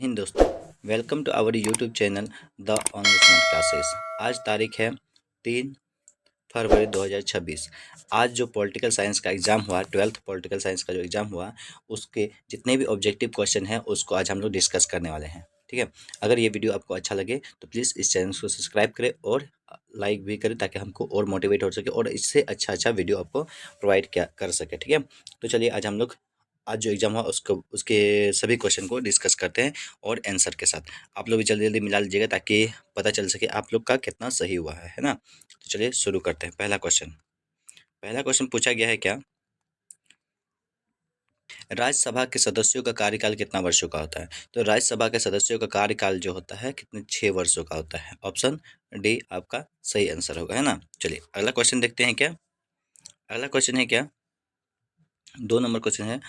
हिंद दोस्तों, welcome to our YouTube channel the online smart classes. आज तारीख है 3 फरवरी 2026। आज जो पॉलिटिकल साइंस का एग्ज़ाम हुआ, 12th पॉलिटिकल साइंस का जो एग्ज़ाम हुआ, उसके जितने भी ऑब्जेक्टिव क्वेश्चन हैं उसको आज हम लोग डिस्कस करने वाले हैं। ठीक है, अगर ये वीडियो आपको अच्छा लगे तो प्लीज़ इस चैनल को सब्सक्राइब करें और लाइक भी करें ताकि हमको और मोटिवेट हो सके और इससे अच्छा वीडियो आपको प्रोवाइड क्या कर सके। ठीक है, तो चलिए आज हम लोग आज जो एग्ज़ाम हुआ उसको उसके सभी क्वेश्चन को डिस्कस करते हैं और आंसर के साथ। आप लोग भी जल्दी जल्दी मिला लीजिएगा ताकि पता चल सके आप लोग का कितना सही हुआ है ना। तो चलिए शुरू करते हैं। पहला क्वेश्चन पूछा गया है क्या, राज्यसभा के सदस्यों का कार्यकाल कितना वर्षों का होता है। तो राज्यसभा के सदस्यों का कार्यकाल जो होता है कितने 6 वर्षों का होता है। ऑप्शन डी आपका सही आंसर होगा, है ना। चलिए अगला क्वेश्चन देखते हैं क्या। अगला क्वेश्चन है क्या, 2 नंबर क्वेश्चन है,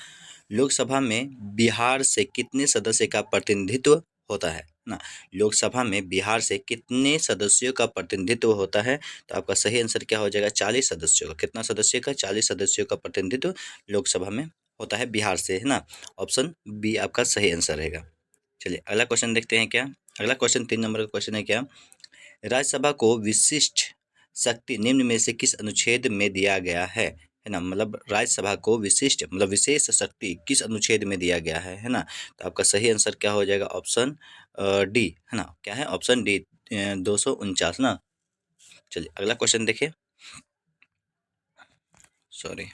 लोकसभा में बिहार से कितने सदस्य का प्रतिनिधित्व होता है ना। लोकसभा में बिहार से कितने सदस्यों का प्रतिनिधित्व होता है। तो आपका सही आंसर क्या हो जाएगा, 40 सदस्यों का। कितना सदस्य का, 40 सदस्यों का प्रतिनिधित्व लोकसभा में होता है बिहार से, है ना। ऑप्शन बी आपका सही आंसर रहेगा। चलिए अगला क्वेश्चन देखते हैं क्या। अगला क्वेश्चन 3 नंबर का क्वेश्चन है क्या, राज्यसभा को विशिष्ट शक्ति निम्न में से किस अनुच्छेद में दिया गया है ना। मतलब राज्यसभा को विशिष्ट मतलब विशेष शक्ति किस अनुच्छेद में दिया गया है ना। तो आपका सही आंसर क्या हो जाएगा, ऑप्शन डी, है ना। क्या है, ऑप्शन डी, 249 ना। चलिए अगला क्वेश्चन देखिए, सॉरी।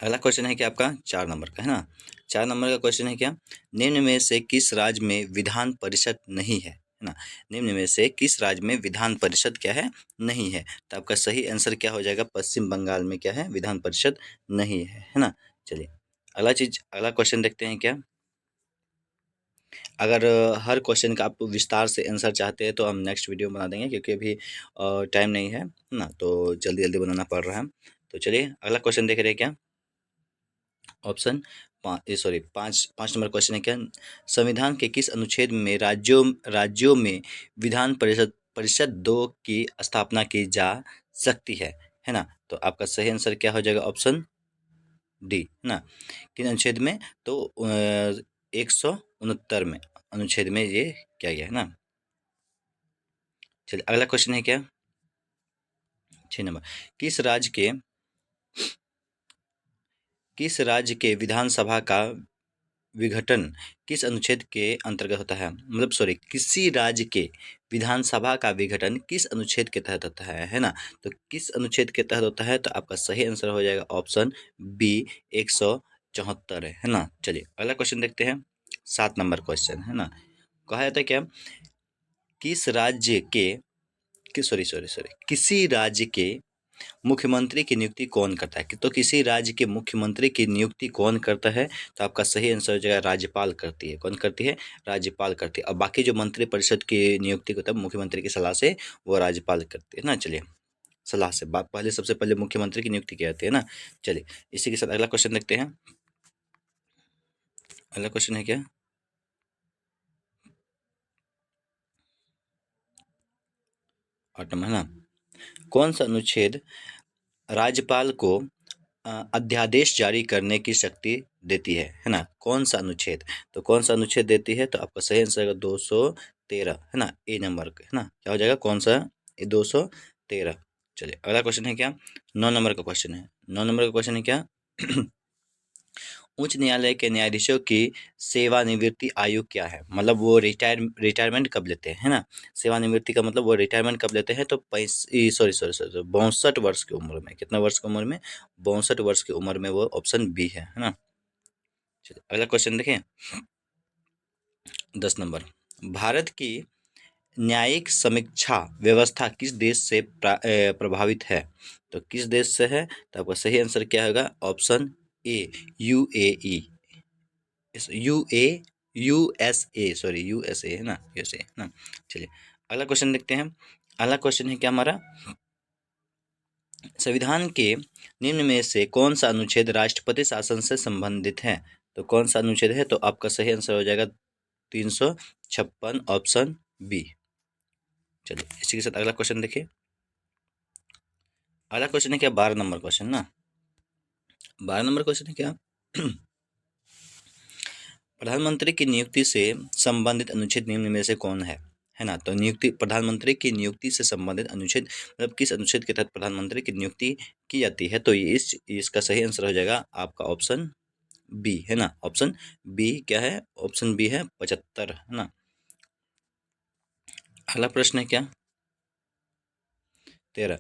अगला क्वेश्चन है क्या आपका 4 नंबर का, है ना। 4 नंबर का क्वेश्चन है क्या, निम्न में से किस राज्य में विधान परिषद नहीं है ना। निम्न में से किस राज्य में विधान परिषद क्या है, नहीं है। तो आपका सही आंसर क्या हो जाएगा, पश्चिम बंगाल में क्या है, विधान परिषद नहीं है ना। चलिए अगला क्वेश्चन देखते हैं क्या। अगर हर क्वेश्चन का आप विस्तार से आंसर चाहते हैं तो हम नेक्स्ट वीडियो बना देंगे, क्योंकि अभी टाइम नहीं है ना, तो जल्दी जल्दी बनाना पड़ रहा है। तो चलिए अगला क्वेश्चन देख रहे हैं क्या। ऑप्शन पाँच पाँच नंबर क्वेश्चन है क्या, संविधान के किस अनुच्छेद में राज्यों राज्यों में विधान परिषद परिषद दो की स्थापना की जा सकती है ना। तो आपका सही आंसर क्या हो जाएगा, ऑप्शन डी, है ना। किन अनुच्छेद में, तो 169 में अनुच्छेद में ये किया गया है ना। चलिए अगला क्वेश्चन है क्या, 6 नंबर, किस राज्य के किस राज्य के विधानसभा का विघटन किस अनुच्छेद के अंतर्गत होता है। मतलब सॉरी, किसी राज्य के विधानसभा का विघटन किस अनुच्छेद के तहत होता है ना। तो किस अनुच्छेद के तहत होता है, तो आपका सही आंसर हो जाएगा ऑप्शन बी, 174 है ना। चलिए अगला क्वेश्चन देखते हैं, 7 नंबर क्वेश्चन, है ना। कहा जाता है क्या, किस राज्य के किस सॉरी सॉरी सॉरी किसी राज्य के मुख्यमंत्री की नियुक्ति कौन करता है। तो किसी राज्य के मुख्यमंत्री की नियुक्ति कौन करता है। तो आपका सही आंसर हो जाएगा, राज्यपाल करती है। कौन करती है, राज्यपाल करती है। और बाकी जो मंत्री परिषद की नियुक्ति को तब मुख्यमंत्री की सलाह से वो राज्यपाल करती है ना। चलिए सलाह से बात, पहले सबसे पहले मुख्यमंत्री की नियुक्ति की जाती है ना। चलिए इसी के साथ अगला क्वेश्चन देखते हैं। अगला क्वेश्चन है क्या, 8 नंबर, है ना। कौन सा अनुच्छेद राज्यपाल को अध्यादेश जारी करने की शक्ति देती है ना। कौन सा अनुच्छेद, तो कौन सा अनुच्छेद देती है। तो आपका सही आंसर है 213, है ना, ए नंबर का, है ना। क्या हो जाएगा, कौन सा, 213। चलिए अगला क्वेश्चन है क्या, 9 नंबर का क्वेश्चन है। 9 नंबर का क्वेश्चन है क्या, उच्च न्यायालय के न्यायाधीशों की सेवानिवृत्ति आयु क्या है। मतलब वो रिटायरमेंट कब लेते हैं, है ना। सेवानिवृत्ति का मतलब वो रिटायरमेंट कब लेते हैं, तो 62 वर्ष की उम्र में। कितना वर्ष की उम्र में, 62 वर्ष की उम्र में। वो ऑप्शन बी है ना। चलिए अगला क्वेश्चन देखें, 10 नंबर, भारत की न्यायिक समीक्षा व्यवस्था किस देश से प्रभावित है। तो किस देश से है, तो आपका सही आंसर क्या होगा, ऑप्शन ए, यूएई, यूएसए, है ना, यूएसए, है ना। चलिए अगला क्वेश्चन देखते हैं। अगला क्वेश्चन है क्या हमारा, संविधान के निम्न में से कौन सा अनुच्छेद राष्ट्रपति शासन से संबंधित है। तो कौन सा अनुच्छेद है, तो आपका सही आंसर हो जाएगा 356, ऑप्शन बी। चलिए इसी के साथ अगला क्वेश्चन देखिए, अगला क्वेश्चन है क्या, 12 नंबर क्वेश्चन ना, 12 नंबर क्वेश्चन है क्या, प्रधानमंत्री की नियुक्ति से संबंधित अनुच्छेद निम्न में से कौन है ना। तो नियुक्ति, प्रधानमंत्री की नियुक्ति से संबंधित अनुच्छेद, मतलब किस अनुच्छेद के तहत प्रधानमंत्री की नियुक्ति की जाती है, तो इसका सही आंसर हो जाएगा आपका ऑप्शन बी, है ना। ऑप्शन बी क्या है, ऑप्शन बी है 75, है ना। अगला प्रश्न है क्या, 13,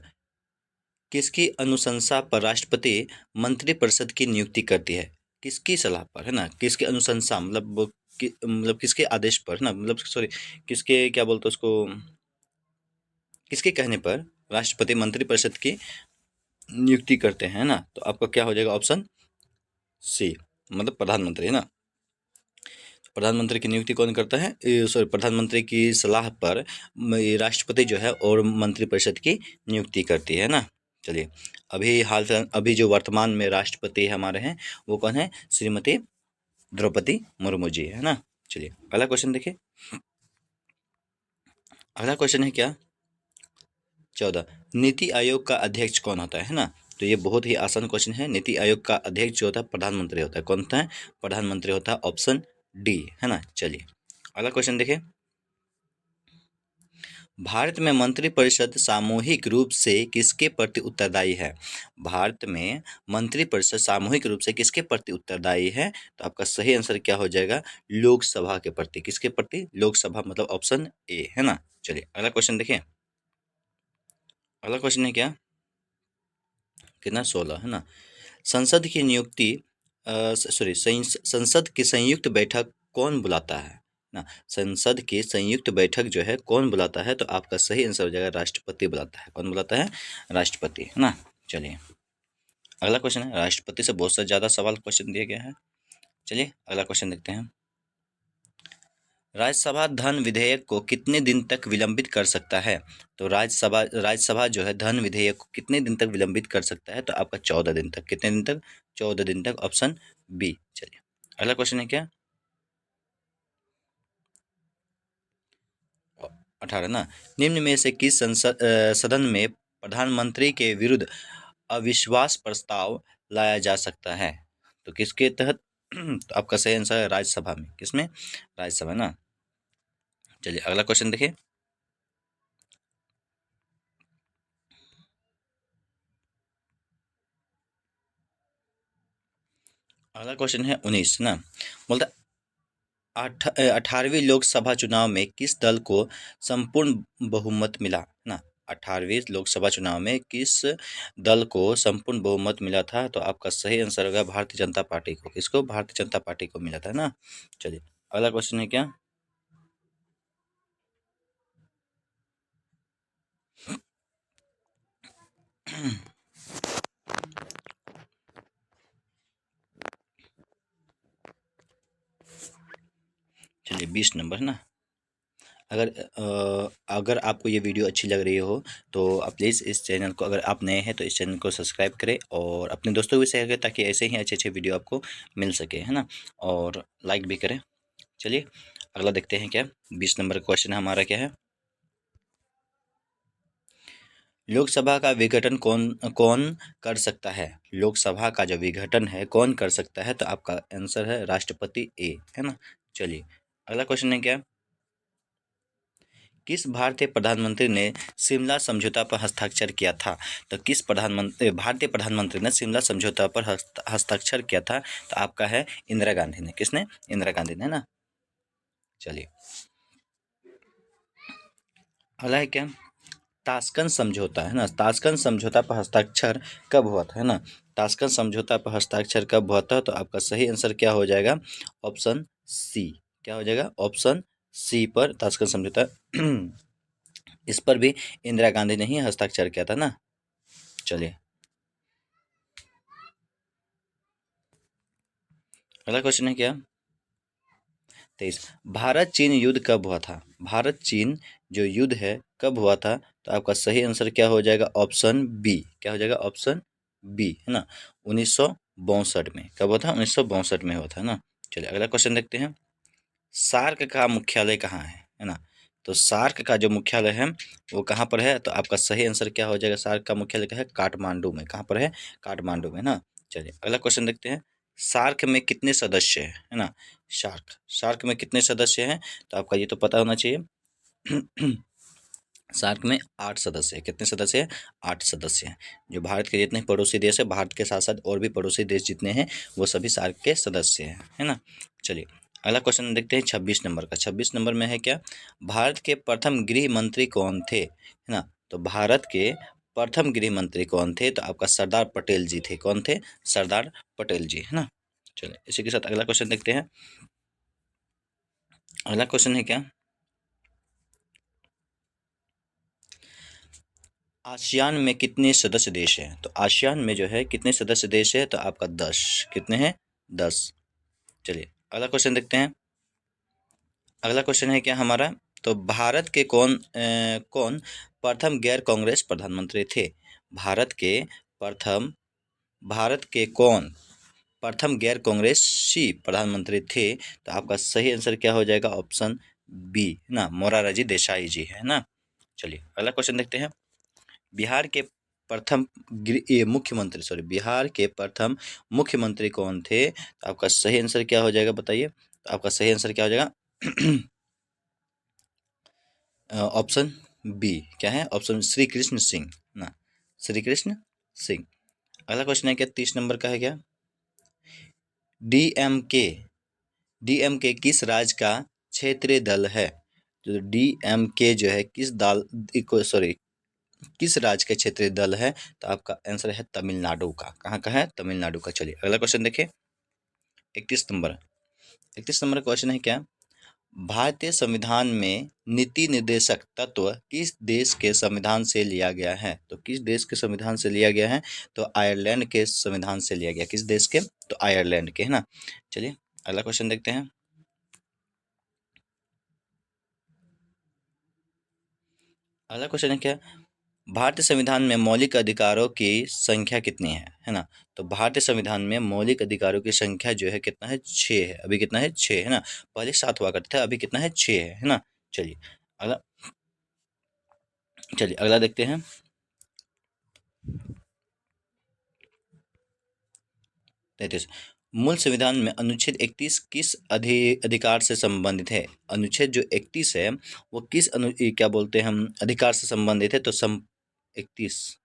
किसकी अनुशंसा पर राष्ट्रपति मंत्रिपरिषद की नियुक्ति करती है, किसकी सलाह पर, है ना। किसकी अनुशंसा मतलब मतलब किसके आदेश पर, है ना, मतलब सॉरी, किसके क्या बोलते हैं उसको, किसके कहने पर राष्ट्रपति मंत्रिपरिषद की नियुक्ति करते हैं ना। तो आपका क्या हो जाएगा, ऑप्शन सी, मतलब प्रधानमंत्री, है ना। प्रधानमंत्री की नियुक्ति कौन करता है, सॉरी, प्रधानमंत्री की सलाह पर राष्ट्रपति जो है और मंत्रिपरिषद की नियुक्ति करती है ना। चलिए, अभी हाल फिलहाल अभी जो वर्तमान में राष्ट्रपति हमारे हैं वो कौन है, श्रीमती द्रौपदी मुर्मू जी, है ना। चलिए अगला क्वेश्चन देखिए, अगला क्वेश्चन है क्या, 14, नीति आयोग का अध्यक्ष कौन होता है ना। तो ये बहुत ही आसान क्वेश्चन है। नीति आयोग का अध्यक्ष जो होता है प्रधानमंत्री होता है, कौन होता है, प्रधानमंत्री होता है, ऑप्शन डी, है ना। चलिए अगला क्वेश्चन देखिए, भारत में मंत्रिपरिषद सामूहिक रूप से किसके प्रति उत्तरदायी है, भारत में मंत्रिपरिषद सामूहिक रूप से किसके प्रति उत्तरदायी है, तो आपका सही आंसर क्या हो जाएगा, लोकसभा के प्रति, किसके प्रति, लोकसभा, मतलब ऑप्शन ए, है ना। चलिए अगला क्वेश्चन देखिए, अगला क्वेश्चन है क्या, कितना, 16, है ना। संसद की नियुक्ति सॉरी, संसद की संयुक्त बैठक कौन बुलाता है ना। संसद की संयुक्त बैठक जो है कौन बुलाता है, तो आपका सही आंसर हो जाएगा राष्ट्रपति बुलाता है, कौन बुलाता है, राष्ट्रपति, है ना। चलिए अगला क्वेश्चन है, राष्ट्रपति से बहुत से ज़्यादा सवाल क्वेश्चन दिया गया है। चलिए अगला क्वेश्चन देखते हैं, राज्यसभा धन विधेयक को कितने दिन तक विलंबित कर सकता है, तो राज्यसभा जो है धन विधेयक को कितने दिन तक विलंबित कर सकता है, तो आपका 14 दिन तक, कितने दिन तक, 14 दिन तक, ऑप्शन बी। चलिए अगला क्वेश्चन है क्या, 18 ना, निम्न में से किस सदन में प्रधानमंत्री के विरुद्ध अविश्वास प्रस्ताव लाया जा सकता है, तो किसके तहत, तो आपका सही आंसर है राज्यसभा में, किसमें, राज्यसभा ना। चलिए अगला क्वेश्चन देखिए, अगला क्वेश्चन है 19 ना, बोलता 18वीं लोकसभा चुनाव में किस दल को संपूर्ण बहुमत मिला ना। 18वीं लोकसभा चुनाव में किस दल को संपूर्ण बहुमत मिला था, तो आपका सही आंसर होगा भारतीय जनता पार्टी को, किसको, भारतीय जनता पार्टी को मिला था ना। चलिए अगला क्वेश्चन है क्या, चलिए 20 नंबर ना। अगर आपको ये वीडियो अच्छी लग रही हो तो आप प्लीज़ इस चैनल को, अगर आप नए हैं तो इस चैनल को सब्सक्राइब करें और अपने दोस्तों को भी शेयर करें ताकि ऐसे ही अच्छे अच्छे वीडियो आपको मिल सके, है ना, और लाइक भी करें। चलिए अगला देखते हैं क्या, 20 नंबर क्वेश्चन हमारा क्या है, लोकसभा का विघटन कौन कौन कर सकता है, लोकसभा का जो विघटन है कौन कर सकता है, तो आपका आंसर है राष्ट्रपति ए, है ना। चलिए अगला क्वेश्चन है क्या, किस भारतीय प्रधानमंत्री ने शिमला समझौता पर हस्ताक्षर किया था, तो किस भारतीय प्रधानमंत्री ने शिमला समझौता पर हस्ताक्षर किया था, तो आपका है इंदिरा गांधी ने, किसने, इंदिरा गांधी ने ना। चलिए अगला है क्या, ताशकंद समझौता, है ना, ताशकंद समझौता पर हस्ताक्षर कब हुआ था, है ना, ताशकंद समझौता पर हस्ताक्षर कब हुआ था, तो आपका सही आंसर क्या हो जाएगा, ऑप्शन सी, क्या हो जाएगा, ऑप्शन सी पर ताशकंद समझौता इस पर भी इंदिरा गांधी ने ही हस्ताक्षर किया था ना। चलिए अगला क्वेश्चन है क्या, 23, भारत चीन युद्ध कब हुआ था, भारत चीन जो युद्ध है कब हुआ था, तो आपका सही आंसर क्या हो जाएगा, ऑप्शन बी, क्या हो जाएगा, ऑप्शन बी, है ना, 1962 में, कब हुआ था, 1962 में हुआ था ना। चलिए अगला क्वेश्चन देखते हैं, सार्क का मुख्यालय कहाँ है ना, तो सार्क का जो मुख्यालय है वो कहाँ पर है? तो आपका सही आंसर क्या हो जाएगा? सार्क का मुख्यालय क्या है? काठमांडू में। कहाँ पर है? काठमांडू में ना। चलिए अगला क्वेश्चन देखते हैं। सार्क में कितने सदस्य हैं, है ना? सार्क में कितने सदस्य हैं? तो आपका ये तो पता होना चाहिए। सार्क में 8 सदस्य हैं। कितने सदस्य हैं? 8 सदस्य हैं। जो भारत के जितने पड़ोसी देश है, भारत के साथ साथ और भी पड़ोसी देश जितने हैं वो सभी सार्क के सदस्य हैं, है ना। चलिए अगला क्वेश्चन देखते हैं 26 नंबर का। 26 नंबर में है क्या? भारत के प्रथम गृह मंत्री कौन थे, है ना? तो भारत के प्रथम गृह मंत्री कौन थे? तो आपका सरदार पटेल जी थे। कौन थे? सरदार पटेल जी, है ना। चलिए इसी के साथ अगला क्वेश्चन देखते हैं। अगला क्वेश्चन है क्या? आसियान में कितने सदस्य देश हैं? तो आसियान में जो है कितने सदस्य देश है? तो आपका 10। कितने हैं? 10। चलिए अगला क्वेश्चन देखते हैं। अगला क्वेश्चन है क्या हमारा? तो भारत के कौन प्रथम गैर कांग्रेस प्रधानमंत्री थे? भारत के प्रथम भारत के कौन प्रथम गैर कांग्रेसी प्रधानमंत्री थे? तो आपका सही आंसर क्या हो जाएगा? ऑप्शन बी ना, मोरारजी देसाई जी, है ना। चलिए अगला क्वेश्चन देखते हैं। बिहार के प्रथम मुख्यमंत्री, सॉरी, बिहार के प्रथम मुख्यमंत्री कौन थे? तो आपका सही आंसर क्या हो जाएगा? बताइए। तो आपका सही आंसर क्या हो जाएगा? Option B. क्या है? ऑप्शन श्री कृष्ण सिंह ना, श्री कृष्ण सिंह। अगला क्वेश्चन है क्या? 30 नंबर का है क्या? डीएमके डीएमके किस राज्य का क्षेत्रीय दल है? तो डीएमके जो है किस दल, सॉरी, किस राज्य का क्षेत्रीय दल है? तो आपका आंसर है तमिलनाडु का। कहाँ का है? तमिलनाडु का। चलिए अगला क्वेश्चन देखिए। 31 नंबर 31 नंबर क्वेश्चन है क्या? भारतीय संविधान में नीति निर्देशक तत्व किस देश के संविधान से लिया गया है? तो किस देश के संविधान से लिया गया है? तो आयरलैंड के संविधान से लिया गया। किस देश के? तो आयरलैंड के, है ना। चलिए अगला क्वेश्चन देखते हैं। अगला क्वेश्चन है क्या? भारतीय संविधान में मौलिक अधिकारों की संख्या कितनी है ना? तो भारतीय संविधान में मौलिक अधिकारों की संख्या जो है कितना है? 6 है। अभी कितना है? 6, है ना। पहले 7 हुआ करता था, अभी कितना है? 6 है ना। चलिए अगला चलिए अगला देखते हैं। 33। मूल संविधान में अनुच्छेद 31 किस अधिकार से संबंधित है? अनुच्छेद जो 31 है वो किस क्या बोलते हैं हम, अधिकार से संबंधित है? तो 31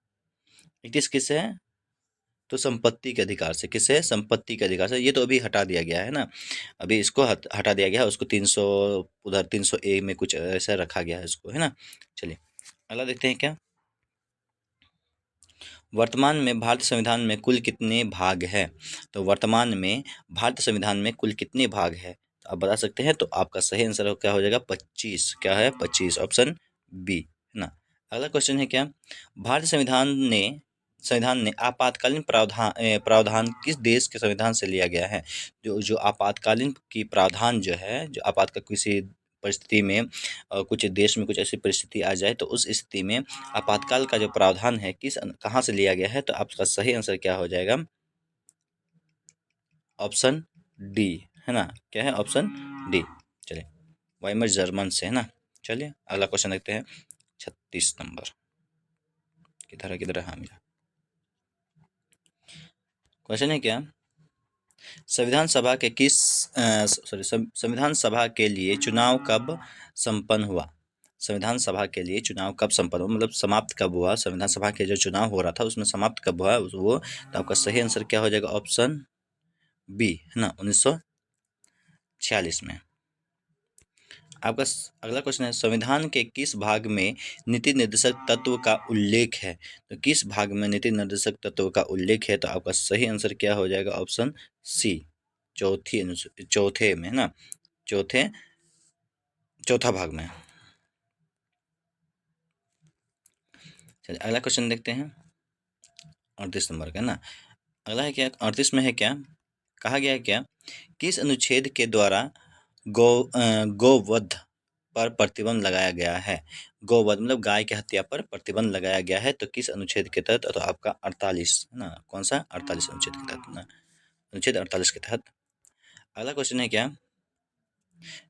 31 किससे है? तो संपत्ति के अधिकार से। किससे? संपत्ति के अधिकार से। ये तो अभी हटा दिया गया है ना, अभी इसको हटा दिया गया है। उसको 300, उधर 300A में कुछ ऐसा रखा गया है इसको, है ना। चलिए अगला देखते हैं क्या? वर्तमान में भारतीय संविधान में कुल कितने भाग हैं? तो वर्तमान में भारतीय संविधान में कुल कितने भाग हैं? तो आप बता सकते हैं। तो आपका सही आंसर क्या हो जाएगा? 25। क्या है? 25, ऑप्शन बी, है ना। अगला क्वेश्चन है क्या? भारतीय संविधान ने आपातकालीन प्रावधान किस देश के संविधान से लिया गया है? जो जो आपातकालीन की प्रावधान जो है, जो आपातकाल किसी परिस्थिति में कुछ देश में कुछ ऐसी परिस्थिति आ जाए तो उस स्थिति में आपातकाल का जो प्रावधान है कहाँ से लिया गया है? तो आपका सही आंसर क्या हो जाएगा? ऑप्शन डी, है ना। क्या है? Option D. चलिए वाइमर जर्मन से, है ना। चलिए अगला क्वेश्चन देखते हैं। 36 नंबर किधर है? किधर है? हाँ मिला। क्वेश्चन है क्या? संविधान सभा के किस सॉरी संविधान सभा के लिए चुनाव कब संपन्न हुआ? संविधान सभा के लिए चुनाव कब संपन्न हुआ, मतलब समाप्त कब हुआ? संविधान सभा के जो चुनाव हो रहा था उसमें समाप्त कब हुआ वो? तो आपका सही आंसर क्या हो जाएगा? ऑप्शन बी, है ना, 1946 में। आपका अगला क्वेश्चन है, संविधान के किस भाग में नीति निर्देशक तत्व का उल्लेख है? तो किस भाग में नीति निर्देशक तत्व का उल्लेख है? तो आपका सही आंसर क्या हो जाएगा? ऑप्शन सी, चौथे में, है ना। चौथा भाग में। चलिए अगला क्वेश्चन देखते हैं। 38 नंबर का ना। अगला है क्या? 38 में है क्या? कहा गया है क्या? किस अनुच्छेद के द्वारा गोवध पर प्रतिबंध लगाया गया है? गोवध मतलब गाय की हत्या पर प्रतिबंध लगाया गया है। तो किस अनुच्छेद के तहत? तो आपका 48, है ना। कौन सा? 48 अनुच्छेद के तहत ना, अनुच्छेद 48 के तहत। अगला क्वेश्चन है क्या?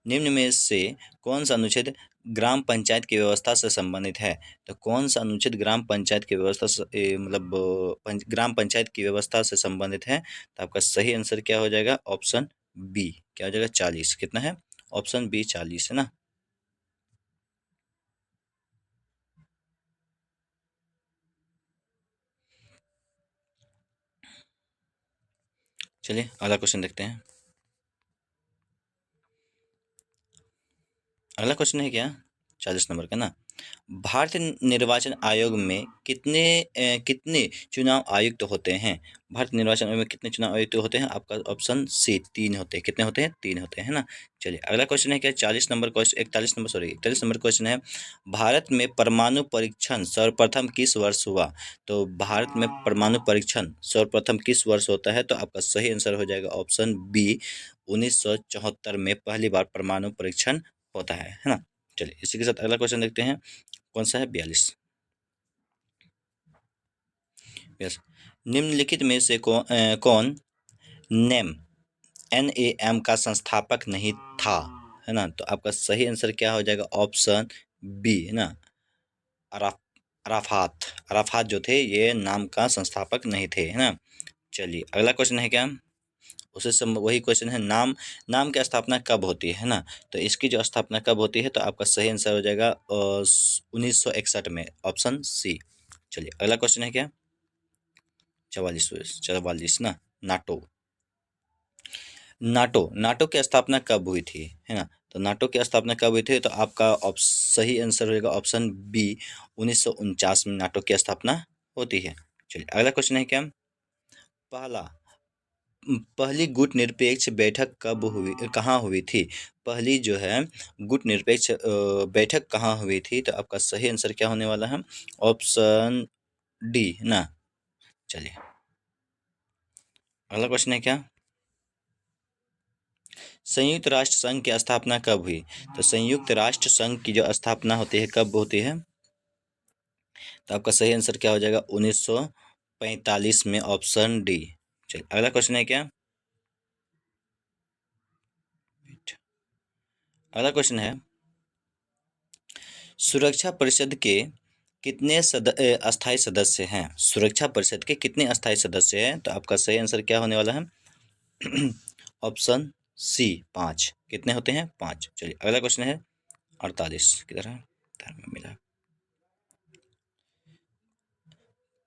निम्न में से कौन सा अनुच्छेद ग्राम पंचायत की व्यवस्था से संबंधित है। तो कौन सा अनुच्छेद ग्राम पंचायत की व्यवस्था से मतलब ग्राम पंचायत की व्यवस्था से संबंधित है? तो आपका सही आंसर क्या हो जाएगा? ऑप्शन बी क्या हो जाएगा? 40। कितना है? ऑप्शन बी 40 है ना। चलिए अगला क्वेश्चन देखते हैं। अगला क्वेश्चन है क्या? 40 नंबर का ना। भारतीय निर्वाचन आयोग में कितने चुनाव आयुक्त होते हैं? भारतीय निर्वाचन आयोग में कितने चुनाव आयुक्त होते हैं? आपका ऑप्शन सी 3 होते हैं। कितने होते हैं? 3 होते हैं ना। चलिए अगला क्वेश्चन है क्या? 40 number question 41 number sorry 41 number question है। भारत में परमाणु परीक्षण सर्वप्रथम किस वर्ष हुआ? तो भारत में परमाणु परीक्षण सर्वप्रथम किस वर्ष होता है? तो आपका सही आंसर हो जाएगा ऑप्शन बी 1974 में पहली बार परमाणु परीक्षण होता है ना। चलिए इसी के साथ अगला क्वेश्चन देखते हैं। कौन सा है? 42। यस। निम्नलिखित में से कौन नेम NAM का संस्थापक नहीं था? है ना। तो आपका सही आंसर क्या हो जाएगा? ऑप्शन बी है ना। अराफ अराफात अराफात जो थे ये नाम का संस्थापक नहीं थे है ना। चलिए अगला क्वेश्चन है क्या? उसे वही क्वेश्चन है। नाम की स्थापना कब होती है ना। तो इसकी जो स्थापना कब होती है? तो आपका सही आंसर हो जाएगा 1961 में, ऑप्शन सी। चलिए अगला क्वेश्चन है क्या? 44 ना। नाटो नाटो नाटो की स्थापना कब हुई थी? है ना। तो नाटो की स्थापना कब हुई थी? तो आपका सही आंसर होगा ऑप्शन बी 1949 में नाटो की स्थापना होती है। चलिए अगला क्वेश्चन है क्या? पहला पहली गुट निरपेक्ष बैठक कब हुई, कहाँ हुई थी? पहली जो है गुट निरपेक्ष बैठक कहाँ हुई थी? तो आपका सही आंसर क्या होने वाला है? ऑप्शन डी ना। चलिए अगला क्वेश्चन है क्या? संयुक्त राष्ट्र संघ की स्थापना कब हुई? तो संयुक्त राष्ट्र संघ की जो स्थापना होती है कब होती है? तो आपका सही आंसर क्या हो जाएगा? 1945 में, ऑप्शन डी। चलिए अगला क्वेश्चन है क्या? अगला क्वेश्चन है सुरक्षा परिषद के कितने अस्थायी सदस्य हैं? सुरक्षा परिषद के कितने अस्थायी सदस्य हैं? तो आपका सही आंसर क्या होने वाला है? Option C 5। कितने होते हैं? 5। चलिए अगला क्वेश्चन है 48। किधर है? इधर में मिला।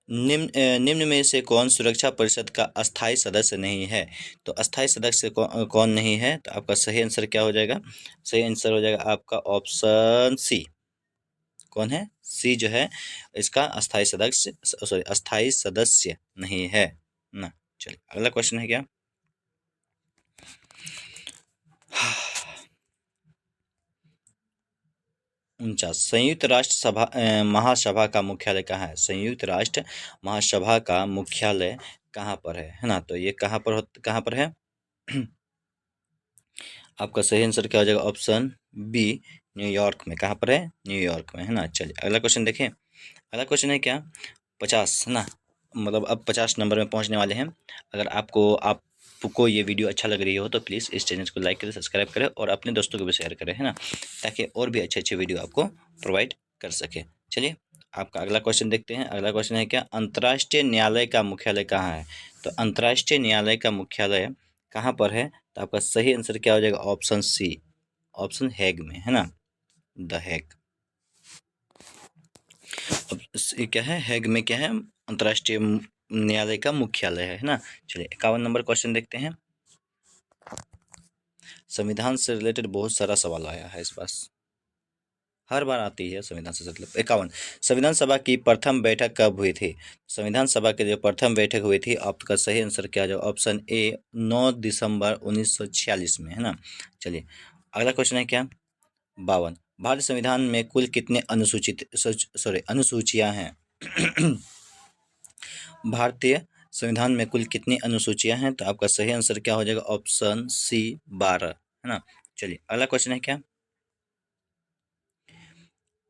निम्न में से कौन सुरक्षा परिषद का अस्थायी सदस्य नहीं है? तो अस्थायी सदस्य कौन नहीं है? तो आपका सही आंसर क्या हो जाएगा? सही आंसर हो जाएगा आपका ऑप्शन सी। कौन है? सी जो है इसका अस्थायी सदस्य सॉरी अस्थायी सदस्य नहीं है ना। चलिए अगला क्वेश्चन है क्या? 49। संयुक्त राष्ट्र महासभा का मुख्यालय कहाँ है? संयुक्त राष्ट्र महासभा का मुख्यालय कहाँ पर है ना। तो ये कहाँ पर है? आपका सही आंसर क्या हो जाएगा? ऑप्शन बी न्यूयॉर्क में। कहाँ पर है? न्यूयॉर्क में है ना। चलिए अगला क्वेश्चन देखें। अगला क्वेश्चन है क्या? 50 है ना। मतलब अब 50 नंबर में पहुंचने वाले हैं। अगर आपको ये वीडियो अच्छा लग रही हो तो प्लीज़ इस चैनल को लाइक करें, सब्सक्राइब करें और अपने दोस्तों को भी शेयर करें है ना, ताकि और भी अच्छे अच्छे वीडियो आपको प्रोवाइड कर सके। चलिए आपका अगला क्वेश्चन देखते हैं। अगला क्वेश्चन है क्या? अंतर्राष्ट्रीय न्यायालय का मुख्यालय कहाँ है? तो अंतर्राष्ट्रीय न्यायालय का मुख्यालय कहाँ पर है? तो आपका सही आंसर क्या हो जाएगा? ऑप्शन सी, ऑप्शन हैग में है ना। The Hague. अब ये क्या है? हैग में क्या है? अंतर्राष्ट्रीय न्यायालय का मुख्यालय है ना। चलिए 51 नंबर क्वेश्चन देखते हैं। संविधान से रिलेटेड बहुत सारा सवाल आया है इस बार, हर बार आती है संविधान से रिलेटेड। 51 संविधान सभा की प्रथम बैठक कब हुई थी? संविधान सभा की जो प्रथम बैठक हुई थी, आपका सही आंसर क्या जो ऑप्शन ए 9 दिसंबर 1946 में है ना। चलिए अगला क्वेश्चन है क्या? 52 भारतीय संविधान में कुल कितने अनुसूचियां हैं? भारतीय संविधान में कुल कितनी अनुसूचियां हैं? तो आपका सही आंसर क्या हो जाएगा? ऑप्शन सी 12 है ना। चलिए अगला क्वेश्चन है क्या?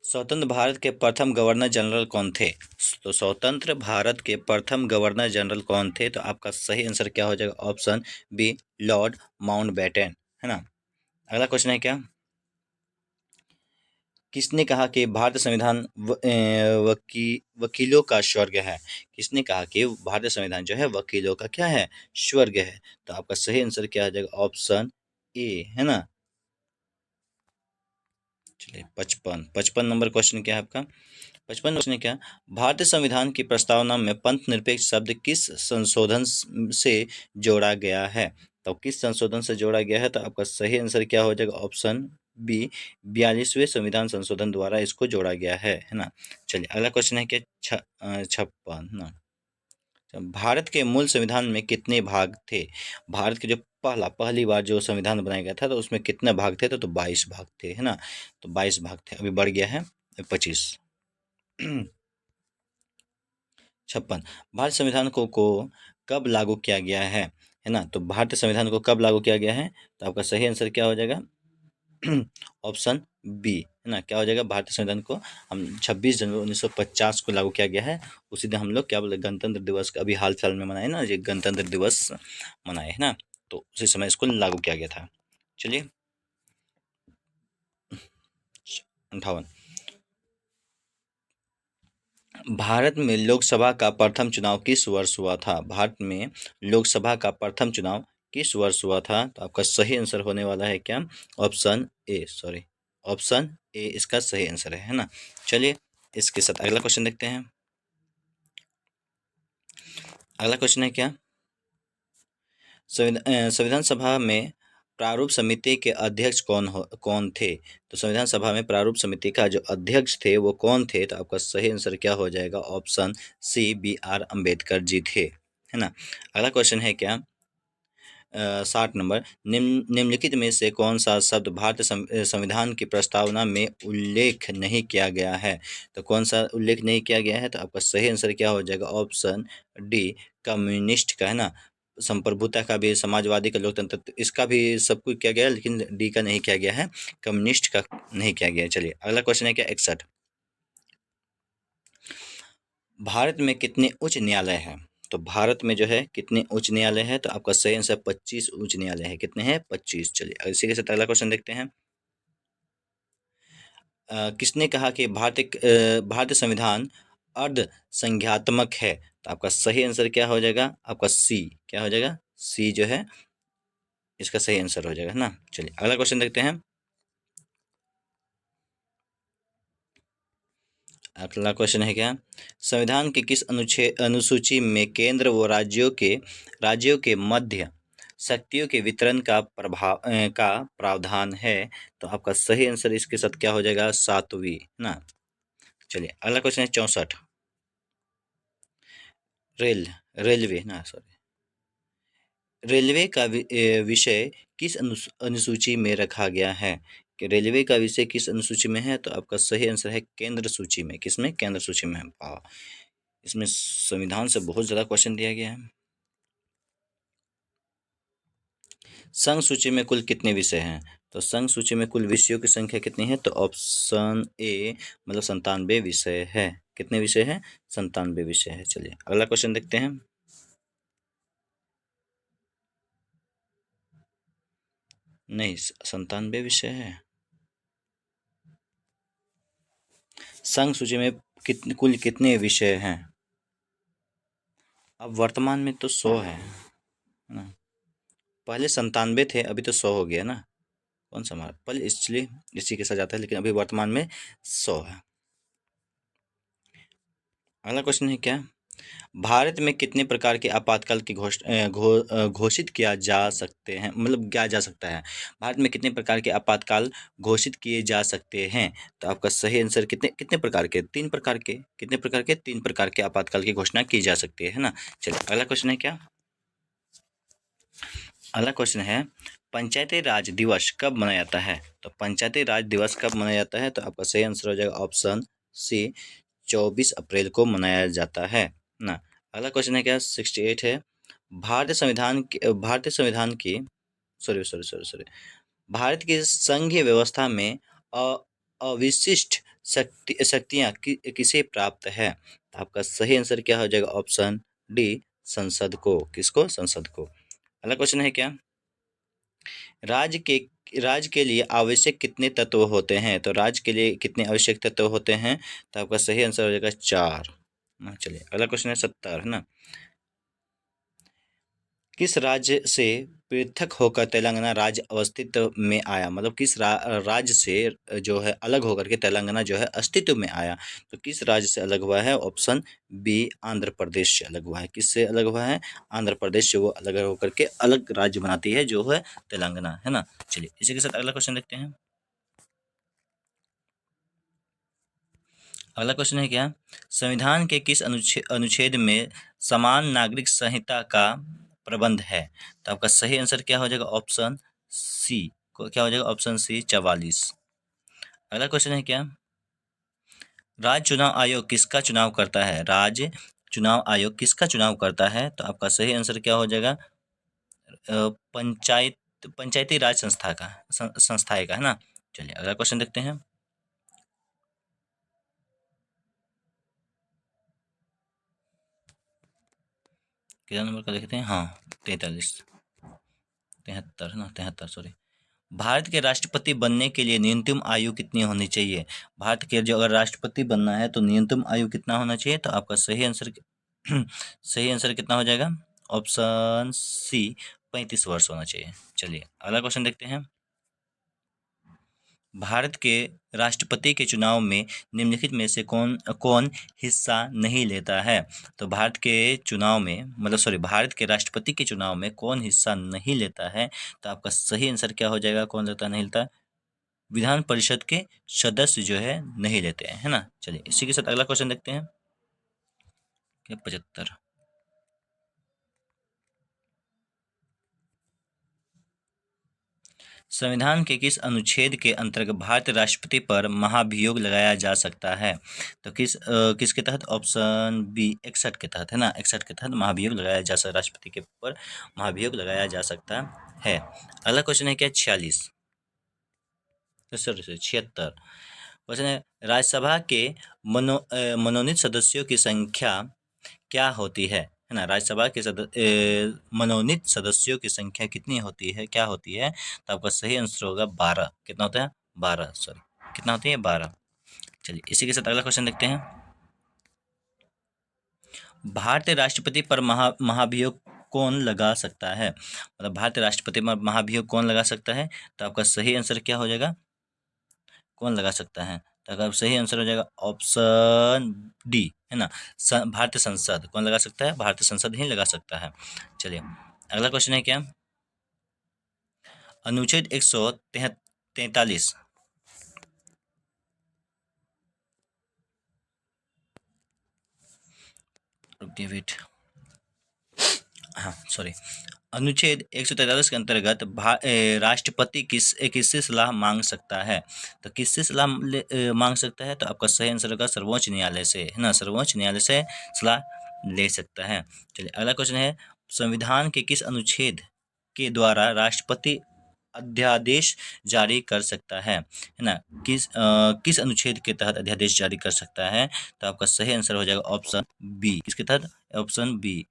स्वतंत्र भारत के प्रथम गवर्नर जनरल कौन थे? तो स्वतंत्र भारत के प्रथम गवर्नर जनरल कौन थे? तो आपका सही आंसर क्या हो जाएगा? ऑप्शन बी लॉर्ड माउंटबेटन है ना। अगला क्वेश्चन है क्या? किसने कहा कि भारतीय संविधान वकीलों का स्वर्ग है? किसने कहा कि भारतीय संविधान जो है वकीलों का क्या है? स्वर्ग है। तो आपका सही आंसर क्या आ जाएगा? ऑप्शन ए, है ना। चलिए 55 नंबर क्वेश्चन क्या है आपका? 55 क्वेश्चन क्या? भारतीय संविधान की प्रस्तावना में पंथ निरपेक्ष शब्द किस संशोधन से जोड़ा गया है? तो किस संशोधन से जोड़ा गया है? तो आपका सही आंसर क्या हो जाएगा? ऑप्शन बी, 42वें संविधान संशोधन द्वारा इसको जोड़ा गया है ना। चलिए अगला क्वेश्चन है क्या? 56 ना। भारत के मूल संविधान में कितने भाग थे? भारत के जो पहली बार जो संविधान बनाया गया था तो उसमें कितने भाग थे? तो 22 भाग थे, है ना। तो 22 भाग थे, अभी बढ़ गया है 25। 56, भारत संविधान को कब लागू किया गया है ना। तो भारतीय संविधान को कब लागू किया गया है? तो आपका सही आंसर क्या हो जाएगा? ऑप्शन बी, है ना। क्या हो जाएगा? भारतीय संविधान को हम 26 जनवरी 1950 को लागू किया गया है। उसी दिन हम लोग क्या बोले, गणतंत्र दिवस का अभी हाल फिलहाल में मनाए ना, ये गणतंत्र दिवस मनाए, है ना। तो उसी समय इसको लागू किया गया था। चलिए 58, भारत में लोकसभा का प्रथम चुनाव किस वर्ष हुआ था? भारत में लोकसभा का प्रथम चुनाव किस वर्ष हुआ था? तो आपका सही आंसर होने वाला है क्या? Option A, sorry, option A इसका सही आंसर है ना। चलिए इसके साथ अगला क्वेश्चन देखते हैं। अगला क्वेश्चन है क्या? संविधान सभा में प्रारूप समिति के अध्यक्ष कौन थे? तो संविधान सभा में प्रारूप समिति का जो अध्यक्ष थे वो कौन थे? तो आपका सही आंसर क्या हो जाएगा? ऑप्शन सी, BR अम्बेडकर जी थे, है ना। अगला क्वेश्चन है क्या? 60 नंबर, निम्नलिखित में से कौन सा शब्द भारतीय संविधान की प्रस्तावना में उल्लेख नहीं किया गया है? तो कौन सा उल्लेख नहीं किया गया है? तो आपका सही आंसर क्या हो जाएगा? ऑप्शन डी, कम्युनिस्ट का, है ना। संप्रभुता का भी, समाजवादी का, लोकतंत्र, इसका भी सब कुछ किया गया है, लेकिन डी का नहीं किया गया है, कम्युनिस्ट का नहीं किया गया है। चलिए अगला क्वेश्चन है क्या? 61, भारत में कितने उच्च न्यायालय हैं? तो भारत में जो है कितने उच्च न्यायालय है? तो आपका सही आंसर 25 उच्च न्यायालय है। कितने हैं? 25। चलिए इसी के साथ अगला क्वेश्चन देखते हैं। किसने कहा कि भारतीय संविधान अर्ध संज्ञात्मक है? तो आपका सही आंसर क्या हो जाएगा? आपका सी, क्या हो जाएगा? सी जो है इसका सही आंसर हो जाएगा, है ना। चलिए अगला क्वेश्चन देखते हैं। अगला क्वेश्चन है क्या? संविधान के किस अनुसूची में केंद्र व राज्यों के मध्य शक्तियों के वितरण का प्रावधान है? तो आपका सही आंसर इसके साथ क्या हो जाएगा? 7वीं ना। चलिए अगला क्वेश्चन है 64, रेलवे ना, सॉरी, रेलवे का विषय किस अनुसूची में रखा गया है? कि रेलवे का विषय किस अनुसूची में है? तो आपका सही आंसर है केंद्र सूची में। किसमें? केंद्र सूची में है। इसमें संविधान से बहुत ज़्यादा क्वेश्चन दिया गया है। संघ सूची में कुल कितने विषय हैं? तो संघ सूची में कुल विषयों की संख्या कितनी है? तो ऑप्शन ए, मतलब 97 विषय है। कितने विषय है? 97 विषय है। चलिए अगला क्वेश्चन देखते हैं। नहीं, 97 विषय है। संघ सूची में कुल कितने विषय हैं? अब वर्तमान में तो 100 है ना। पहले 97 थे, अभी तो 100 हो गया ना। कौन सा हमारा पहले, इसलिए इसी के साथ जाता है, लेकिन अभी वर्तमान में 100 है। अगला क्वेश्चन है क्या? भारत में कितने प्रकार के आपातकाल की घोषित किया जा सकते हैं, मतलब किया जा सकता है? भारत में कितने प्रकार के आपातकाल घोषित किए जा सकते हैं? तो आपका सही आंसर कितने कितने प्रकार के? 3 प्रकार के। कितने प्रकार के? 3 प्रकार के आपातकाल की घोषणा की जा सकती है ना। चलिए अगला क्वेश्चन है क्या? अगला क्वेश्चन है, पंचायती राज दिवस कब मनाया जाता है? तो पंचायती राज दिवस कब मनाया जाता है? तो आपका सही आंसर हो जाएगा ऑप्शन सी, 24 अप्रैल को मनाया जाता है ना। अगला क्वेश्चन है क्या? 68 है, भारतीय संविधान की sorry sorry sorry sorry Bharat की संघीय व्यवस्था में अविशिष्ट शक्तियाँ किसे प्राप्त है? तो आपका सही आंसर क्या हो जाएगा? ऑप्शन डी, संसद को। किसको? संसद को। अगला क्वेश्चन है क्या? राज्य के लिए आवश्यक कितने तत्व होते हैं? तो राज्य के लिए कितने आवश्यक तत्व होते हैं? तो आपका सही आंसर हो जाएगा 4। चलिए अगला क्वेश्चन है 70, है ना। किस राज्य से पृथक होकर तेलंगाना राज्य अस्तित्व में आया? मतलब किस राज्य से जो है अलग होकर के तेलंगाना जो है अस्तित्व में आया? तो किस राज्य से अलग हुआ है? ऑप्शन बी आंध्र प्रदेश से अलग हुआ है। किससे अलग हुआ है? आंध्र प्रदेश से वो अलग होकर के अलग राज्य बनाती है जो है तेलंगाना, है ना। चलिए इसी के साथ अगला क्वेश्चन देखते हैं। अगला क्वेश्चन है क्या? संविधान के किस अनुच्छेद में समान नागरिक संहिता का प्रबंध है? तो आपका सही आंसर क्या हो जाएगा? Option C. क्या हो जाएगा? Option C 44। अगला क्वेश्चन है क्या? राज्य चुनाव आयोग किसका चुनाव करता है? राज्य चुनाव आयोग किसका चुनाव करता है? तो आपका सही आंसर क्या हो जाएगा? पंचायती राज संस्थाएं का, है ना। चलिए अगला क्वेश्चन देखते हैं। कितना नंबर का देखते हैं? हाँ 43, 73, है ना, 73, सॉरी। भारत के राष्ट्रपति बनने के लिए न्यूनतम आयु कितनी होनी चाहिए? भारत के जो अगर राष्ट्रपति बनना है तो न्यूनतम आयु कितना होना चाहिए? तो आपका सही आंसर सही आंसर कितना हो जाएगा? ऑप्शन सी 35 वर्ष होना चाहिए। चलिए अगला क्वेश्चन देखते हैं। भारत के राष्ट्रपति के चुनाव में निम्नलिखित में से कौन कौन हिस्सा नहीं लेता है? तो भारत के चुनाव में मतलब सॉरी भारत के राष्ट्रपति के चुनाव में कौन हिस्सा नहीं लेता है? तो आपका सही आंसर क्या हो जाएगा? कौन लेता नहीं लेता? विधान परिषद के सदस्य जो है नहीं लेते हैं, है ना। चलिए इसी के साथ अगला क्वेश्चन देखते हैं। 75। संविधान के किस अनुच्छेद के अंतर्गत भारतीय राष्ट्रपति पर महाभियोग लगाया जा सकता है? तो किसके तहत? ऑप्शन बी 61 के तहत, है ना। 61 के तहत महाभियोग लगाया जा सकता, राष्ट्रपति के ऊपर महाभियोग लगाया जा सकता है। अगला क्वेश्चन है क्या? 46, सॉरी 76 क्वेश्चन है। राज्यसभा के मनोनीत सदस्यों की संख्या क्या होती है ना। राज्यसभा के मनोनीत सदस्यों की संख्या कितनी होती है, क्या होती है? तो आपका सही आंसर होगा 12। कितना होता है? 12, सॉरी कितना होती है? 12। चलिए इसी के साथ अगला क्वेश्चन देखते हैं। भारतीय राष्ट्रपति पर महाभियोग कौन लगा सकता है? मतलब भारतीय राष्ट्रपति पर महाभियोग कौन लगा सकता है? तो आपका सही आंसर क्या हो जाएगा? कौन लगा सकता है? तो अगर सही आंसर हो जाएगा ऑप्शन डी, है ना। भारतीय संसद। कौन लगा सकता है? भारतीय संसद ही लगा सकता है। चलिए अगला क्वेश्चन है क्या? अनुच्छेद 143। वेट, हाँ सॉरी। अनुच्छेद 143 के अंतर्गत राष्ट्रपति किससे सलाह मांग सकता है? तो किससे सलाह मांग सकता है? तो आपका सही आंसर होगा सर्वोच्च न्यायालय से, है ना। सर्वोच्च न्यायालय से सलाह ले सकता है। चलिए अगला क्वेश्चन है। संविधान के किस अनुच्छेद के द्वारा राष्ट्रपति अध्यादेश जारी कर सकता है ना। किस अनुच्छेद के तहत अध्यादेश जारी कर सकता है? तो आपका सही आंसर हो जाएगा ऑप्शन बी। किसके तहत? Option B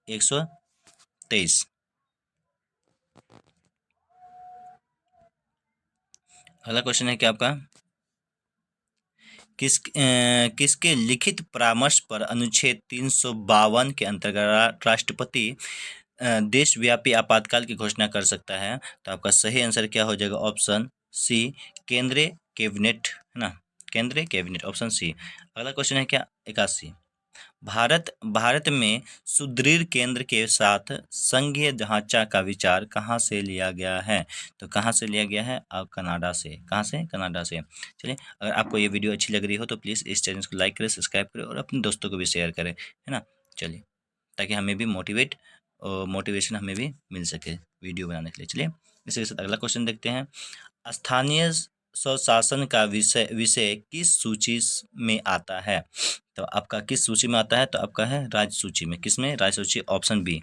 123। अगला क्वेश्चन है क्या आपका? किसके लिखित परामर्श पर अनुच्छेद 352 के अंतर्गत राष्ट्रपति देशव्यापी आपातकाल की घोषणा कर सकता है? तो आपका सही आंसर क्या हो जाएगा? ऑप्शन सी केंद्रीय कैबिनेट, है ना। केंद्रीय कैबिनेट, ऑप्शन सी। अगला क्वेश्चन है क्या? 81। भारत में सुदृढ़ केंद्र के साथ संघीय ढांचा का विचार कहाँ से लिया गया है? तो कहाँ से लिया गया है? कनाडा से। कहाँ से? कनाडा से। चलिए अगर आपको ये वीडियो अच्छी लग रही हो तो प्लीज़ इस चैनल को लाइक करें, सब्सक्राइब करें और अपने दोस्तों को भी शेयर करें, है ना। चलिए ताकि हमें भी मोटिवेशन हमें भी मिल सके वीडियो बनाने के लिए। चलिए इसी के साथ अगला क्वेश्चन देखते हैं। स्थानीय स्वशासन का विषय विषय किस सूची में आता है? तो आपका किस सूची में आता है? तो आपका है राज्य सूची में। किसमें? राज्य सूची, ऑप्शन बी।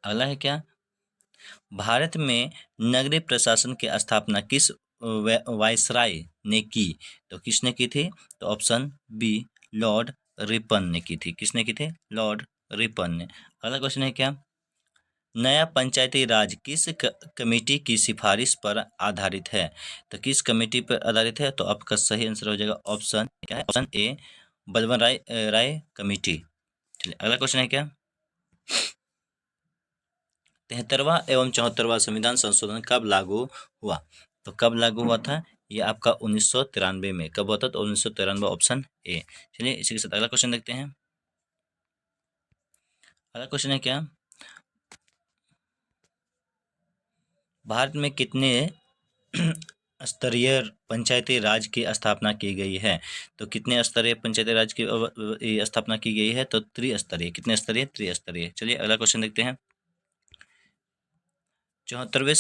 अगला है क्या? भारत में नगरीय प्रशासन की स्थापना किस वायसराय ने की? तो किसने की थी? तो ऑप्शन बी लॉर्ड रिपन ने की थी। किसने की थी? लॉर्ड रिपन ने। अगला क्वेश्चन है क्या? नया पंचायती राज किस कमेटी की सिफारिश पर आधारित है? तो किस कमेटी पर आधारित है? तो आपका सही आंसर हो जाएगा ऑप्शन क्या है? ऑप्शन ए बलवन राय कमेटी। चलिए अगला क्वेश्चन है क्या? 73वां एवं 74वां संविधान संशोधन कब लागू हुआ? तो कब लागू हुआ था? ये आपका 1993 में। कब हुआ था? तो 1993, ऑप्शन ए। चलिए इसी के साथ अगला क्वेश्चन देखते हैं। अगला क्वेश्चन है क्या? भारत में कितने स्तरीय पंचायती राज की स्थापना की गई है? तो कितने स्तरीय पंचायती राज की स्थापना की गई है? तो त्रिस्तरीय। कितने स्तरीय? त्रिस्तरीय। चलिए अगला क्वेश्चन देखते हैं। चौहत्तरवें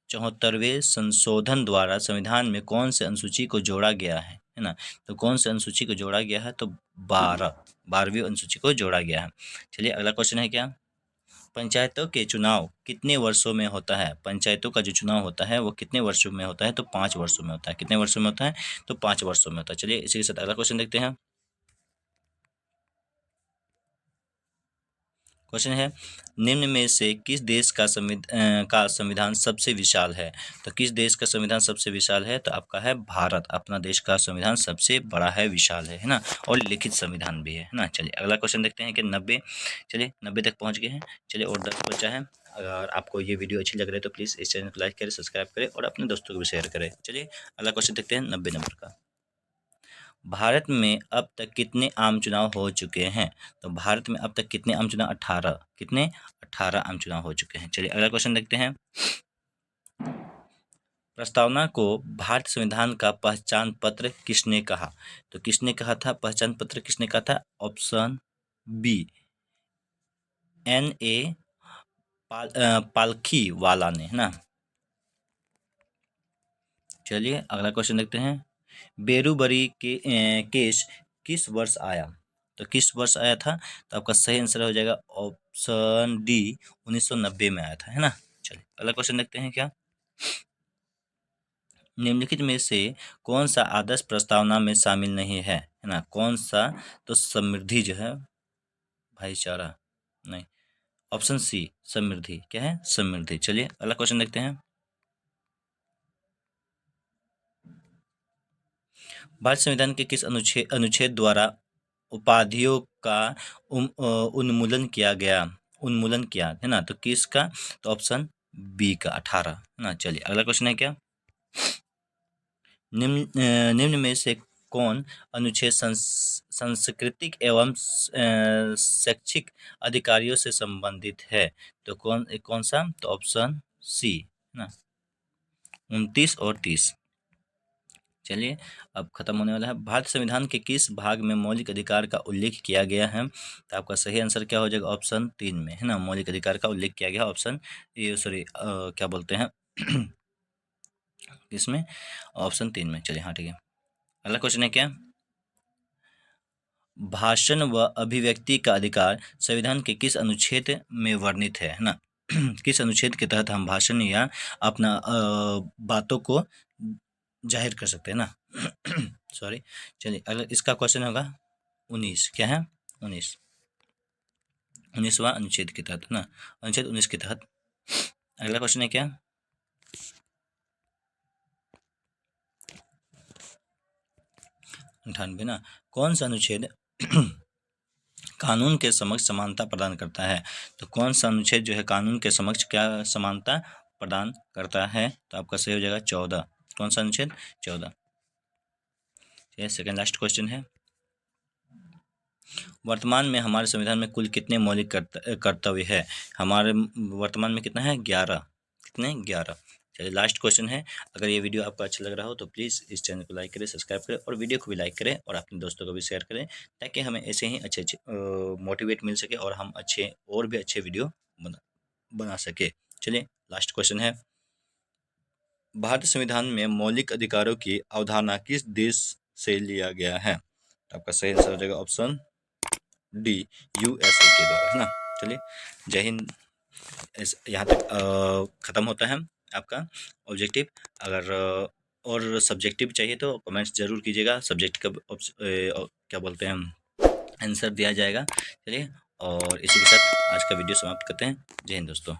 चौहत्तरवें संशोधन द्वारा संविधान में कौन से अनुसूची को जोड़ा गया है ना? तो कौन से अनुसूची को जोड़ा गया है? तो 12वीं अनुसूची को जोड़ा गया है। चलिए अगला क्वेश्चन है क्या? पंचायतों के चुनाव कितने वर्षों में होता है? पंचायतों का जो चुनाव होता है वो कितने वर्षों में होता है? तो 5 वर्षों में होता है। कितने वर्षों में होता है? तो 5 वर्षों में होता है। चलिए इसी के साथ अगला क्वेश्चन देखते हैं। क्वेश्चन है, निम्न में से किस देश का संविधान सबसे विशाल है? तो किस देश का संविधान सबसे विशाल है? तो आपका है भारत। अपना देश का संविधान सबसे बड़ा है, विशाल है ना? और लिखित संविधान भी है ना? चलिए अगला क्वेश्चन देखते हैं कि 90। चलिए 90 तक पहुंच गए हैं। चलिए और 10 बचा है। अगर आपको ये वीडियो अच्छी लग रही है तो प्लीज़ इस चैनल को लाइक करें, सब्सक्राइब करें और अपने दोस्तों को भी शेयर करें। चलिए अगला क्वेश्चन देखते हैं 90 नंबर का। भारत में अब तक कितने आम चुनाव हो चुके हैं? तो भारत में अब तक कितने आम चुनाव? 18। कितने? 18 आम चुनाव हो चुके हैं। चलिए अगला क्वेश्चन देखते हैं। प्रस्तावना को भारतीय संविधान का पहचान पत्र किसने कहा? तो किसने कहा था? पहचान पत्र किसने कहा था? Option B N.A. पालखी वाला ने, है ना? चलिए अगला क्वेश्चन देखते हैं। बेरूबरी के केस किस वर्ष आया? तो किस वर्ष आया था? तो आपका सही आंसर हो जाएगा ऑप्शन डी 1990 में आया था, है ना? चलिए अगला क्वेश्चन देखते हैं क्या? निम्नलिखित में से कौन सा आदर्श प्रस्तावना में शामिल नहीं है ना? कौन सा? तो समृद्धि जो है, भाईचारा नहीं। ऑप्शन सी समृद्धि। क्या है? समृद्धि। चलिए अगला क्वेश्चन देखते हैं। भारत संविधान के किस अनुच्छेद द्वारा उपाधियों का उन्मूलन किया गया? उन्मूलन किया है ना? तो किसका? तो ऑप्शन बी का 18, है ना? चलिए अगला क्वेश्चन है क्या? निम्न में से कौन अनुच्छेद सांस्कृतिक एवं शैक्षिक अधिकारियों से संबंधित है? तो कौन सा? तो ऑप्शन सी ना, 29 और 30। चलिए अब खत्म होने वाला है। भारत संविधान के किस भाग में मौलिक अधिकार का उल्लेख किया गया है? तो आपका सही आंसर क्या हो जाएगा? ऑप्शन 3 में, है ना? मौलिक अधिकार का उल्लेख किया गया ऑप्शन ये, सॉरी क्या बोलते हैं इसमें? ऑप्शन 3 में। चलिए हाँ ठीक है। अगला क्वेश्चन है क्या? भाषण व अभिव्यक्ति का अधिकार संविधान के किस अनुच्छेद में वर्णित है ना? किस अनुच्छेद के तहत हम भाषण या अपना बातों को जाहिर कर सकते हैं ना? सॉरी। चलिए अगला इसका क्वेश्चन होगा 19। क्या है? 19, 19वां अनुच्छेद के तहत ना, अनुच्छेद 19 के तहत। अगला क्वेश्चन है क्या? 98 ना। कौन सा अनुच्छेद कानून के समक्ष समानता प्रदान करता है? तो कौन सा अनुच्छेद जो है कानून के समक्ष क्या समानता प्रदान करता है? तो आपका सही हो जाएगा 14। कौन सा अनुच्छेद? 14। ये सेकंड लास्ट क्वेश्चन है। वर्तमान में हमारे संविधान में कुल कितने मौलिक कर्तव्य है? हमारे वर्तमान में कितना है? 11। कितने? 11। चलिए लास्ट क्वेश्चन है। अगर ये वीडियो आपको अच्छा लग रहा हो तो प्लीज़ इस चैनल को लाइक करें, सब्सक्राइब करें और वीडियो को भी लाइक करें और अपने दोस्तों को भी शेयर करें, ताकि हमें ऐसे ही अच्छे अच्छे मोटिवेट मिल सके और हम अच्छे और भी अच्छे वीडियो बना सके। चलिए लास्ट क्वेश्चन है। भारतीय संविधान में मौलिक अधिकारों की अवधारणा किस देश से लिया गया है? तो आपका सही आंसर हो जाएगा ऑप्शन डी USA के द्वारा, है ना? चलिए जय हिंद। यहाँ तक ख़त्म होता है आपका ऑब्जेक्टिव। अगर और सब्जेक्टिव चाहिए तो कमेंट्स ज़रूर कीजिएगा। सब्जेक्ट का क्या बोलते हैं आंसर दिया जाएगा। चलिए और इसी के साथ आज का वीडियो समाप्त करते हैं। जय हिंद दोस्तों।